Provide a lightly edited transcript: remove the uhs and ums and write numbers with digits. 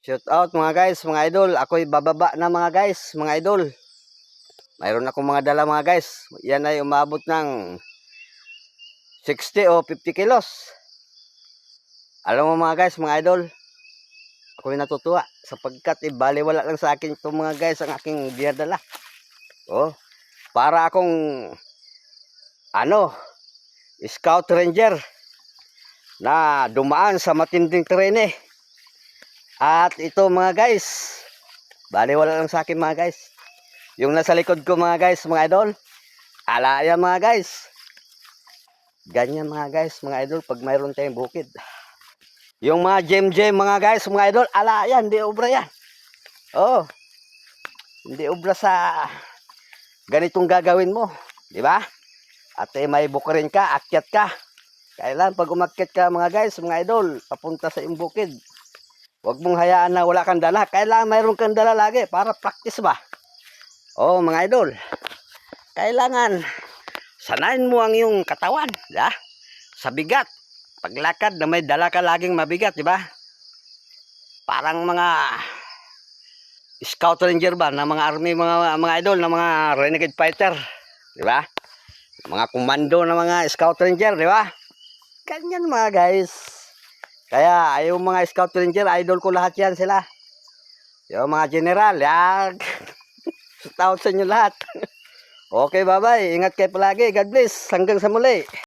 Shout out mga guys, mga idol. Ako'y bababa na mga guys, mga idol. Mayroon akong mga dala mga guys. Yan ay umabot ng 60 o 50 kilos. Alam mo mga guys, mga idol, ako'y natutuwa sapagkat baliwala lang sa akin itong mga guys ang aking dinadala. Oh, para akong scout ranger na dumaan sa matinding terene. At ito mga guys, baliwala lang sa akin mga guys. Yung nasa likod ko mga guys, mga idol, alaya mga guys. Ganyan mga guys, mga idol, pag mayroon tayong bukid. Yung mga gem mga guys, mga idol, alaya, hindi obra yan. Oh, hindi obra sa ganitong gagawin mo, di ba? At may bukirin ka, akyat ka. Kailan pag umakyat ka mga guys, mga idol, papunta sa iyong bukid. Huwag mong hayaan na wala kang dala. Kailangan mayroon kang dala lagi para practice ba? Oh, mga idol. Kailangan sanayin mo ang iyong katawan, ya? Sa bigat. Paglakad na may dala ka laging mabigat, di ba? Parang mga scout ranger ba na mga army, mga idol, na mga renegade fighter, di ba? Mga komando na mga scout ranger, di ba? Ganyan mga guys. Kaya yung mga scout ranger, idol ko lahat yan sila. Yung mga general, yan. Shout out sa inyo lahat. Okay, bye-bye. Ingat kayo palagi. God bless. Hanggang sa muli.